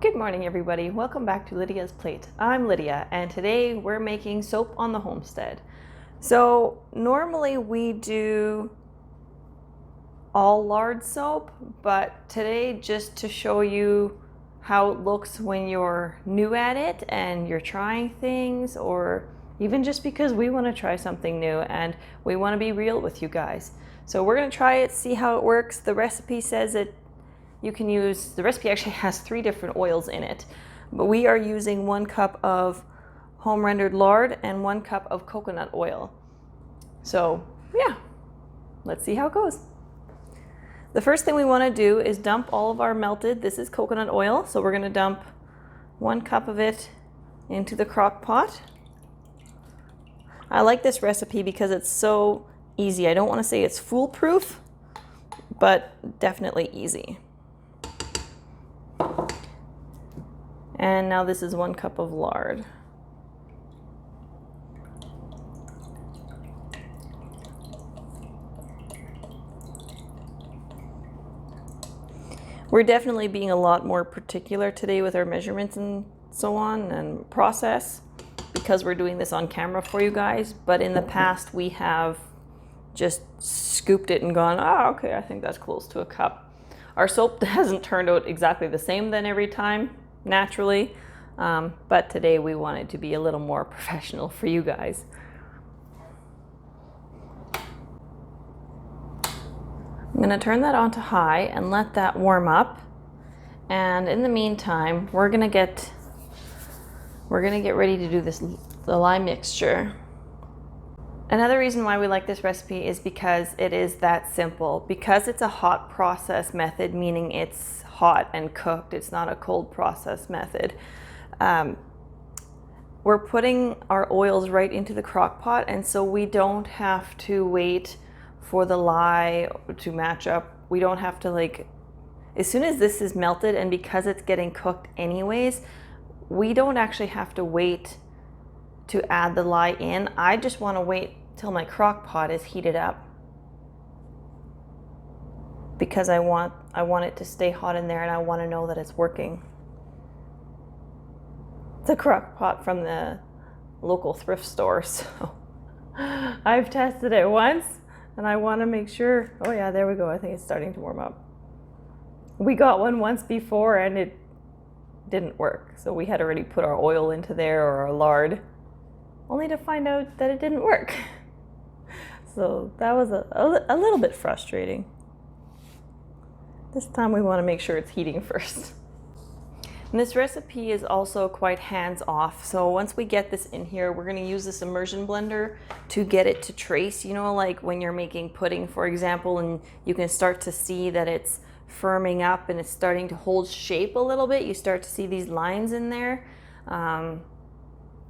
Good morning, everybody. Welcome back to Lydia's Plate. I'm Lydia, and today we're making soap on the homestead. So normally we do all lard soap, but today, just to show you how it looks when you're new at it and you're trying things, or even just because we want to try something new and we want to be real with you guys. So we're going to try it, see how it works. The recipe says it you can use, the recipe actually has 3 different oils in it, but we are using 1 cup of home rendered lard and 1 cup of coconut oil. So yeah, let's see how it goes. The first thing we want to do is dump all of our melted, this is coconut oil, so we're going to dump 1 cup of it into the crock pot. I like this recipe because it's so easy. I don't want to say it's foolproof, but definitely easy. And now this is 1 cup of lard. We're definitely being a lot more particular today with our measurements and so on and process because we're doing this on camera for you guys. But in the past we have just scooped it and gone, oh, okay, I think that's close to a cup. Our soap hasn't turned out exactly the same then every time, naturally, but today we wanted to be a little more professional for you guys. I'm going to turn that on to high and let that warm up, and in the meantime we're going to get ready to do the lye mixture. Another reason why we like this recipe is because it is that simple. Because it's a hot process method, meaning it's hot and cooked, it's not a cold process method. We're putting our oils right into the crock pot, and so we don't have to wait for the lye to match up. We don't have to, like, as soon as this is melted, and because it's getting cooked anyways, we don't actually have to wait to add the lye in. I just want to wait till my crock pot is heated up because I want it to stay hot in there, and I want to know that it's working. It's a crock pot from the local thrift store, so I've tested it once and I want to make sure. Oh yeah, there we go. I think it's starting to warm up. We got one once before and it didn't work, so we had already put our oil into there, or our lard, only to find out that it didn't work. So that was a little bit frustrating. This time we want to make sure it's heating first. And this recipe is also quite hands-off. So once we get this in here, we're going to use this immersion blender to get it to trace. You know, like when you're making pudding, for example, and you can start to see that it's firming up and it's starting to hold shape a little bit. You start to see these lines in there.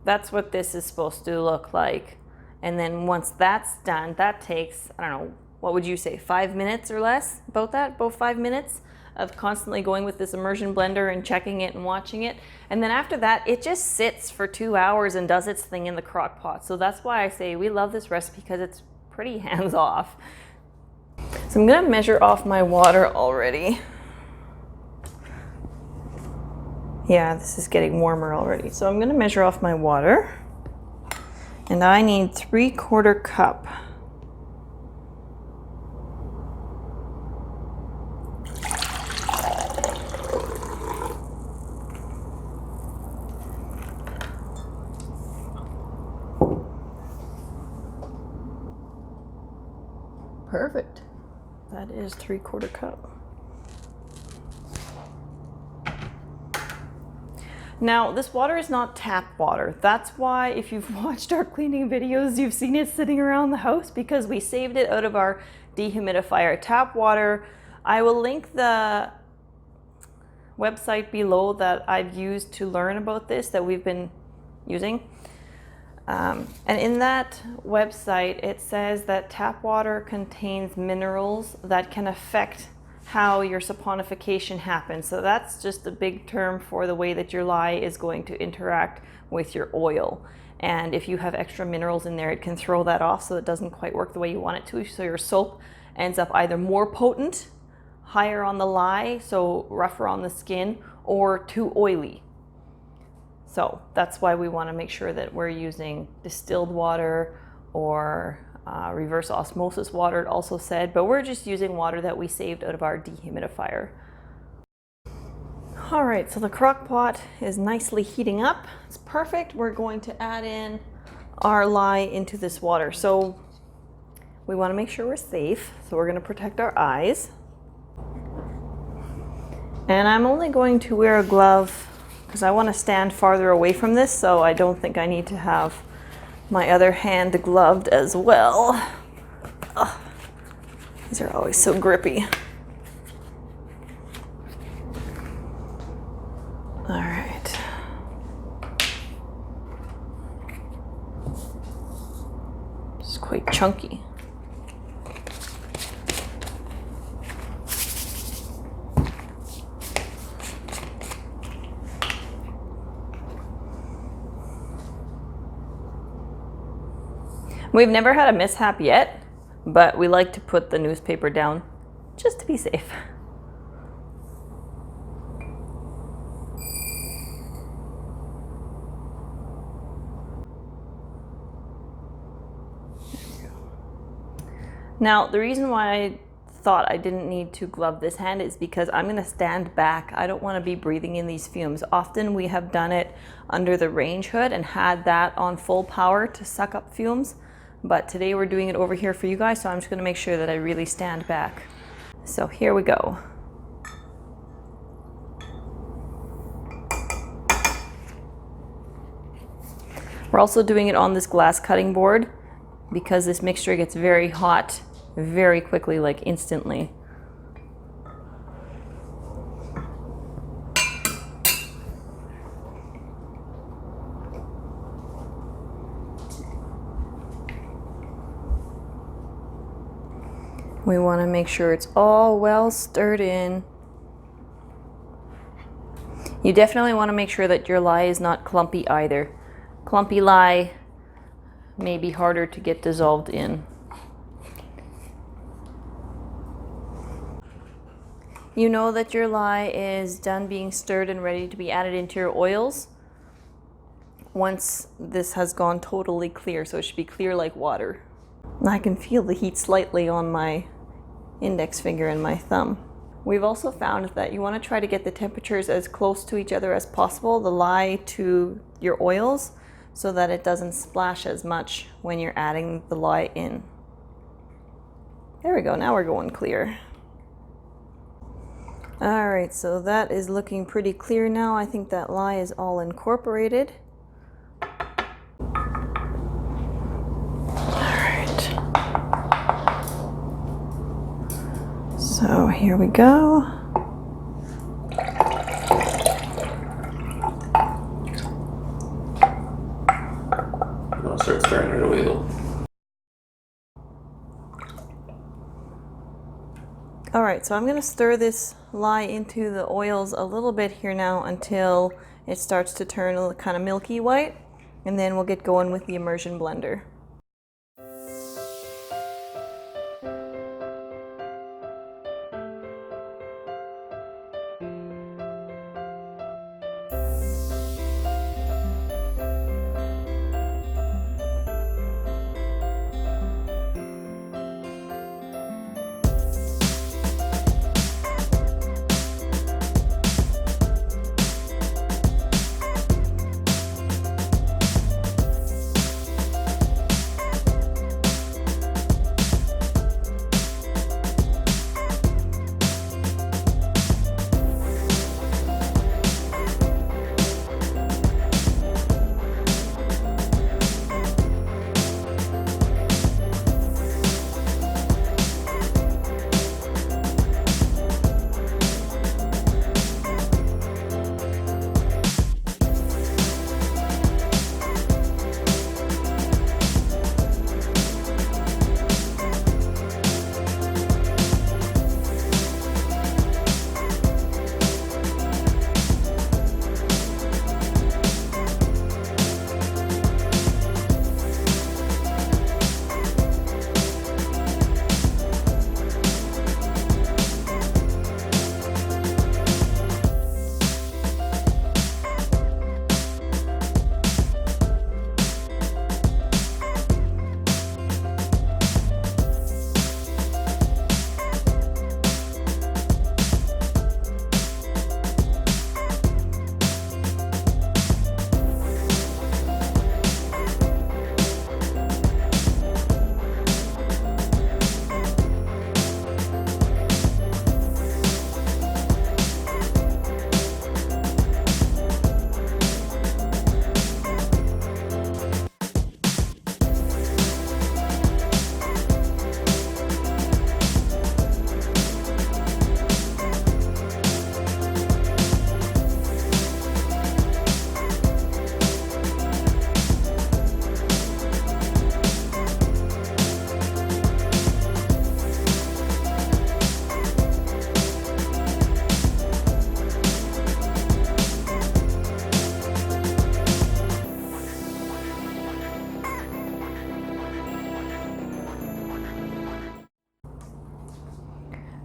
That's what this is supposed to look like. And then once that's done, that takes, I don't know, what would you say, 5 minutes or less? About 5 minutes of constantly going with this immersion blender and checking it and watching it. And then after that, it just sits for 2 hours and does its thing in the crock pot. So that's why I say we love this recipe, because it's pretty hands-off. So I'm gonna measure off my water already. Yeah, this is getting warmer already. So I'm gonna measure off my water, and I need 3/4 cup. Perfect. That is 3/4 cup. Now, this water is not tap water. That's why if you've watched our cleaning videos, you've seen it sitting around the house, because we saved it out of our dehumidifier. Tap water, I will link the website below that I've used to learn about this, that we've been using. And in that website, it says that tap water contains minerals that can affect how your saponification happens. So that's just a big term for the way that your lye is going to interact with your oil. And if you have extra minerals in there, it can throw that off, so it doesn't quite work the way you want it to. So your soap ends up either more potent, higher on the lye, so rougher on the skin, or too oily. So that's why we want to make sure that we're using distilled water or reverse osmosis water, it also said, but we're just using water that we saved out of our dehumidifier. All right, so the crock pot is nicely heating up. It's perfect. We're going to add in our lye into this water. So we want to make sure we're safe. So we're going to protect our eyes. And I'm only going to wear a glove because I want to stand farther away from this, so I don't think I need to have my other hand gloved as well. Ugh, these are always so grippy. All right. It's quite chunky. We've never had a mishap yet, but we like to put the newspaper down just to be safe. Now, the reason why I thought I didn't need to glove this hand is because I'm going to stand back. I don't want to be breathing in these fumes. Often we have done it under the range hood and had that on full power to suck up fumes. But today we're doing it over here for you guys, so I'm just going to make sure that I really stand back. So here we go. We're also doing it on this glass cutting board because this mixture gets very hot very quickly, like instantly. We want to make sure it's all well stirred in. You definitely want to make sure that your lye is not clumpy either. Clumpy lye may be harder to get dissolved in. You know that your lye is done being stirred and ready to be added into your oils once this has gone totally clear, so it should be clear like water. I can feel the heat slightly on my index finger and my thumb. We've also found that you want to try to get the temperatures as close to each other as possible, the lye to your oils, so that it doesn't splash as much when you're adding the lye in. There we go, now we're going clear. All right, so that is looking pretty clear now. I think that lye is all incorporated. So here we go. I'll start stirring it away though. All right, so I'm going to stir this lye into the oils a little bit here now until it starts to turn kind of milky white, and then we'll get going with the immersion blender.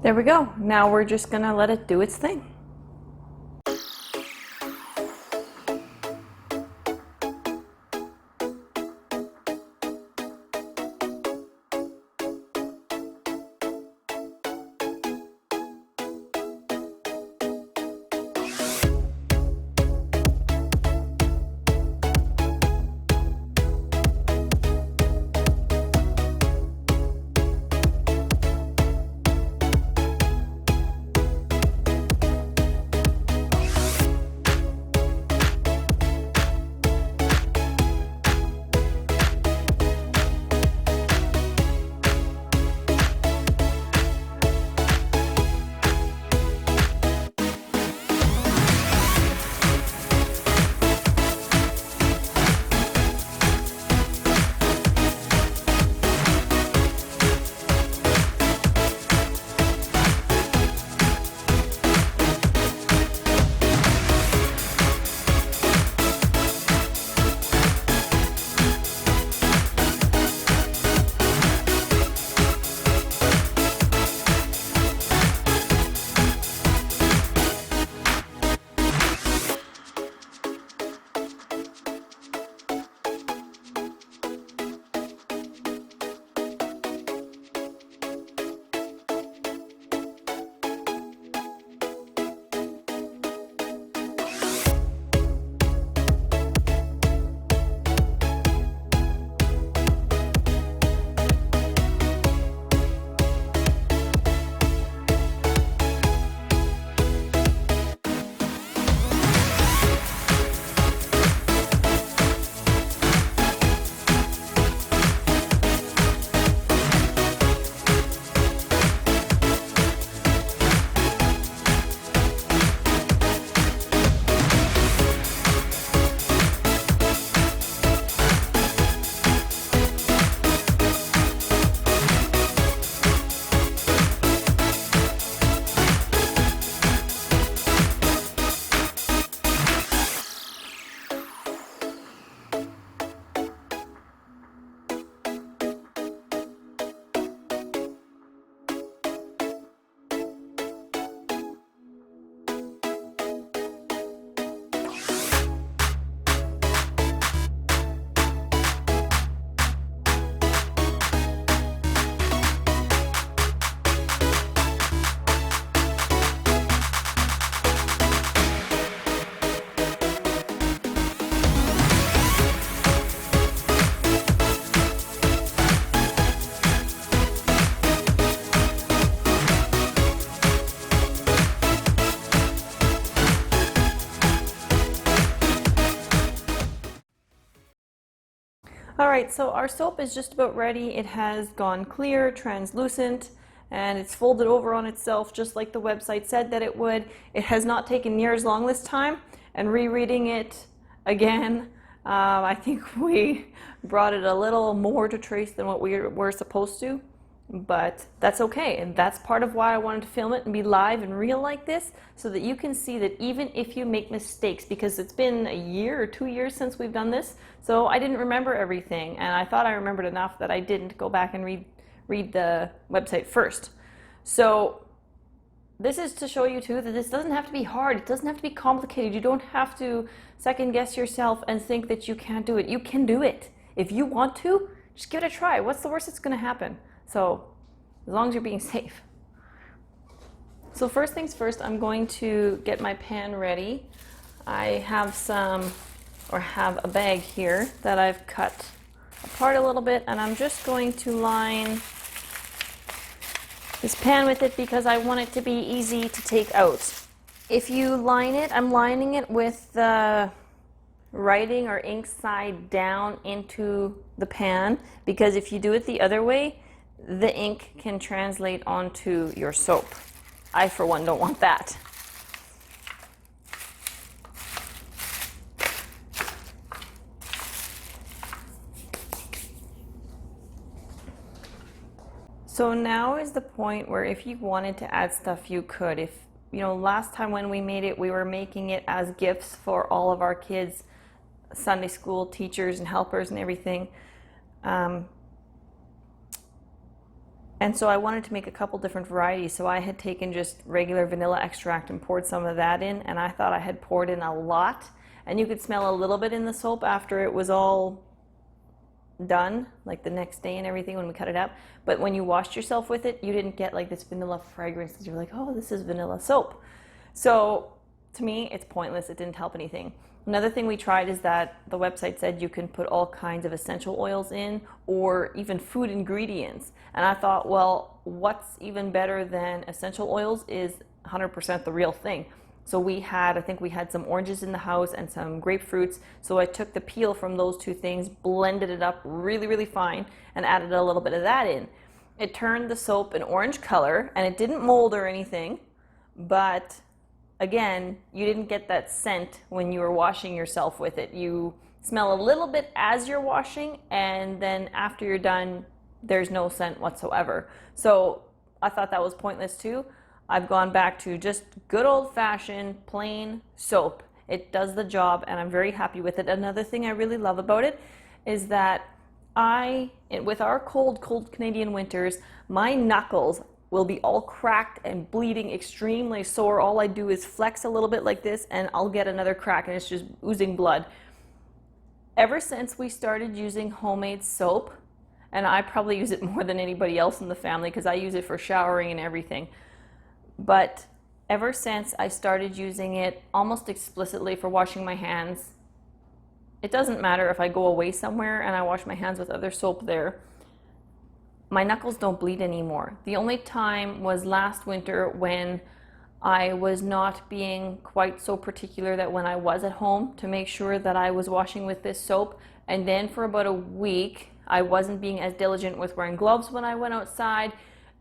There we go. Now we're just gonna let it do its thing. All right, so our soap is just about ready. It has gone clear, translucent, and it's folded over on itself just like the website said that it would. It has not taken near as long this time, and rereading it again, I think we brought it a little more to trace than what we were supposed to, but that's okay. And that's part of why I wanted to film it and be live and real like this, so that you can see that even if you make mistakes, because it's been a year or 2 years since we've done this, so I didn't remember everything, and I thought I remembered enough that I didn't go back and read the website first. So this is to show you too that this doesn't have to be hard. It doesn't have to be complicated. You don't have to second guess yourself and think that you can't do it. You can do it. If you want to, just give it a try. What's the worst that's going to happen? So as long as you're being safe. So first things first, I'm going to get my pan ready. I have a bag here that I've cut apart a little bit, and I'm just going to line this pan with it because I want it to be easy to take out. If you line it, I'm lining it with the writing or ink side down into the pan, because if you do it the other way, the ink can translate onto your soap. I, for one, don't want that. So now is the point where if you wanted to add stuff, you could. If, you know, last time when we made it, we were making it as gifts for all of our kids, Sunday school teachers and helpers and everything. And so I wanted to make a couple different varieties. So I had taken just regular vanilla extract and poured some of that in, and I thought I had poured in a lot. And you could smell a little bit in the soap after it was all done, like the next day and everything when we cut it up. But when you washed yourself with it, you didn't get like this vanilla fragrance that you're like, oh, this is vanilla soap. So to me, it's pointless. It didn't help anything. Another thing we tried is that the website said you can put all kinds of essential oils in or even food ingredients. And I thought, well, what's even better than essential oils is 100% the real thing. So I think we had some oranges in the house and some grapefruits. So I took the peel from those two things, blended it up really, really fine, and added a little bit of that in. It turned the soap an orange color, and it didn't mold or anything, but again, you didn't get that scent when you were washing yourself with it. You smell a little bit as you're washing, and then after you're done, there's no scent whatsoever. So I thought that was pointless too. I've gone back to just good old-fashioned plain soap. It does the job, and I'm very happy with it. Another thing I really love about it is that with our cold Canadian winters, my knuckles will be all cracked and bleeding, extremely sore. All I do is flex a little bit like this, and I'll get another crack, and it's just oozing blood. Ever since we started using homemade soap, and I probably use it more than anybody else in the family because I use it for showering and everything, but ever since I started using it almost explicitly for washing my hands, it doesn't matter if I go away somewhere and I wash my hands with other soap there, my knuckles don't bleed anymore. The only time was last winter when I was not being quite so particular that when I was at home to make sure that I was washing with this soap, and then for about a week I wasn't being as diligent with wearing gloves when I went outside.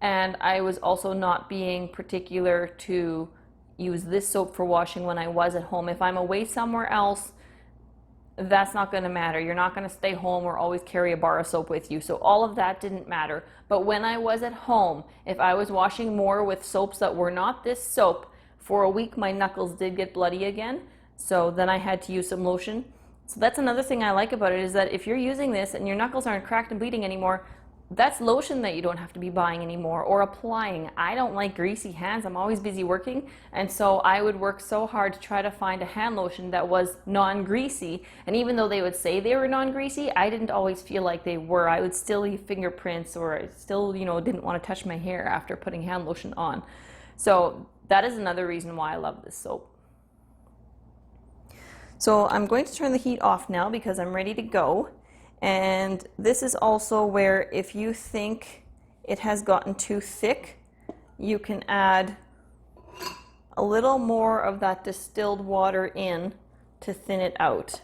And I was also not being particular to use this soap for washing when I was at home. If I'm away somewhere else, that's not going to matter. You're not going to stay home or always carry a bar of soap with you. So all of that didn't matter. But when I was at home, if I was washing more with soaps that were not this soap, for a week my knuckles did get bloody again. So then I had to use some lotion. So that's another thing I like about it, is that if you're using this and your knuckles aren't cracked and bleeding anymore, that's lotion that you don't have to be buying anymore or applying. I don't like greasy hands. I'm always busy working, and so I would work so hard to try to find a hand lotion that was non-greasy. And even though they would say they were non-greasy, I didn't always feel like they were. I would still leave fingerprints, or I still, didn't want to touch my hair after putting hand lotion on. So that is another reason why I love this soap. So I'm going to turn the heat off now because I'm ready to go. And this is also where if you think it has gotten too thick, you can add a little more of that distilled water in to thin it out.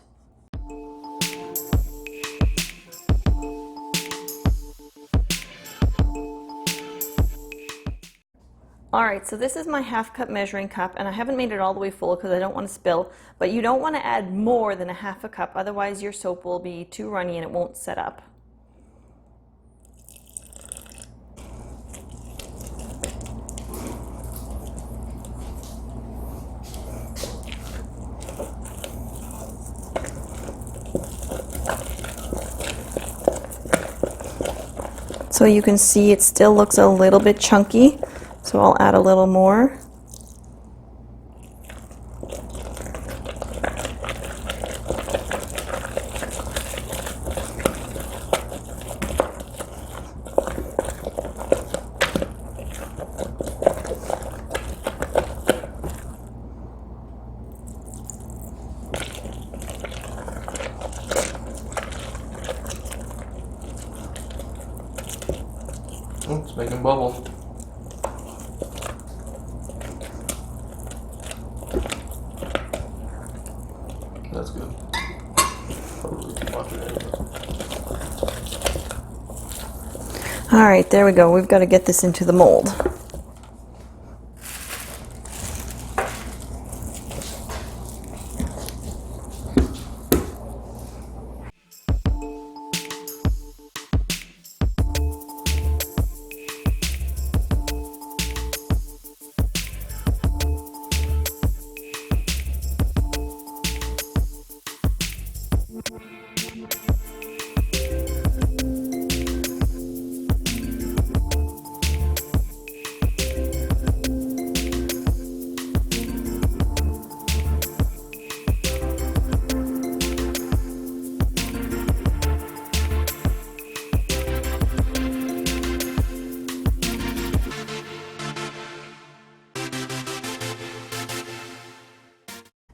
All right, so this is my half cup measuring cup, and I haven't made it all the way full because I don't want to spill, but you don't want to add more than a half a cup, otherwise your soap will be too runny and it won't set up. So you can see it still looks a little bit chunky. So I'll add a little more. It's making bubbles. That's good. Probably too much of it. All right, there we go. We've got to get this into the mold.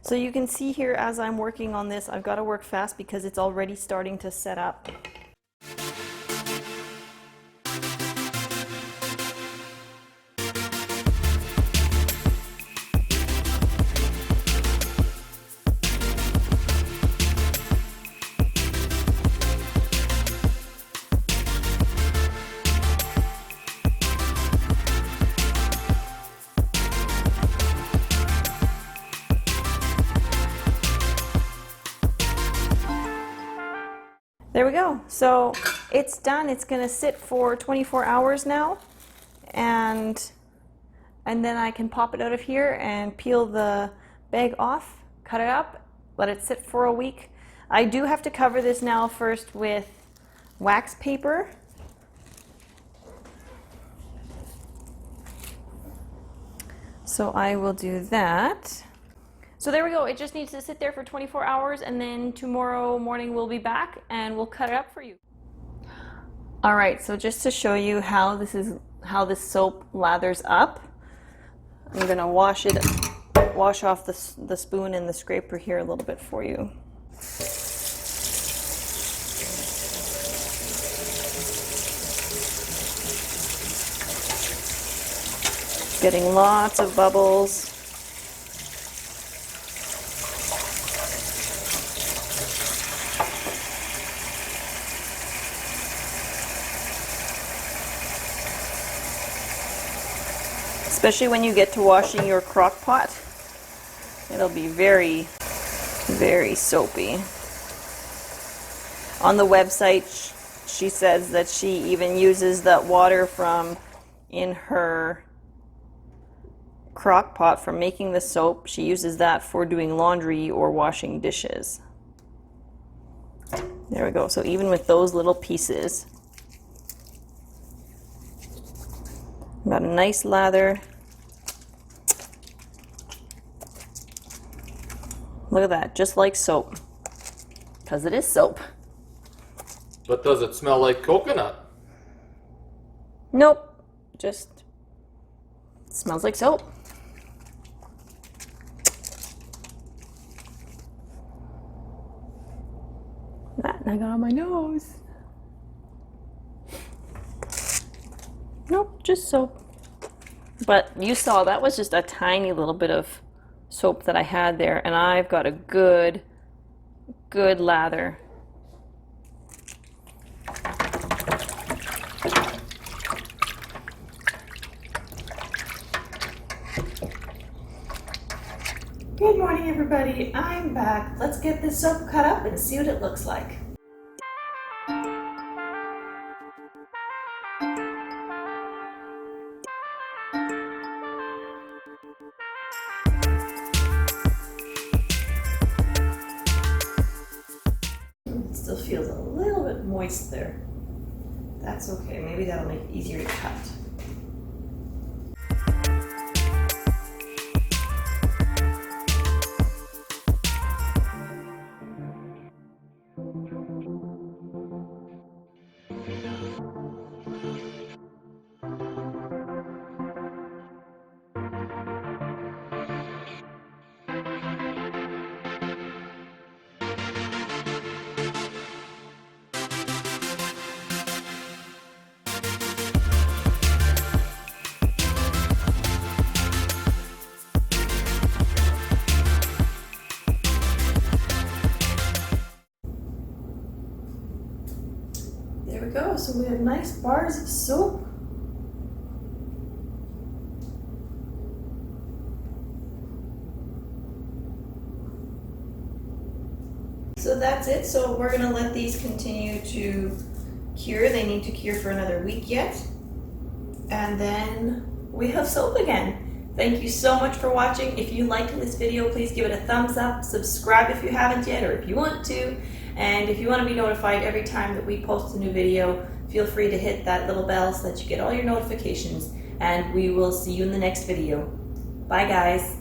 So you can see here as I'm working on this, I've got to work fast because it's already starting to set up. There we go. So it's done. It's going to sit for 24 hours now. And then I can pop it out of here and peel the bag off, cut it up, let it sit for a week. I do have to cover this now first with wax paper. So I will do that. So there we go. It just needs to sit there for 24 hours and then tomorrow morning we'll be back and we'll cut it up for you. All right, so just to show you how this soap lathers up, I'm gonna wash off the spoon and the scraper here a little bit for you. Getting lots of bubbles. Especially when you get to washing your crock pot, it'll be very, very soapy. On the website, she says that she even uses that water from in her crock pot for making the soap. She uses that for doing laundry or washing dishes. There we go. So even with those little pieces, got a nice lather. Look at that, just like soap, because it is soap. But does it smell like coconut? Nope, just smells like soap. That I got on my nose. Nope, just soap. But you saw that was just a tiny little bit of soap that I had there, and I've got a good lather. Good morning, everybody. I'm back. Let's get this soap cut up and see what it looks like. It still feels a little bit moist there. That's okay. Maybe that'll make it easier to cut. There we go. So we have nice bars of soap. So that's it. So we're going to let these continue to cure. They need to cure for another week yet. And then we have soap again. Thank you so much for watching. If you liked this video, please give it a thumbs up. Subscribe if you haven't yet, or if you want to. And if you want to be notified every time that we post a new video, feel free to hit that little bell so that you get all your notifications. And we will see you in the next video. Bye, guys.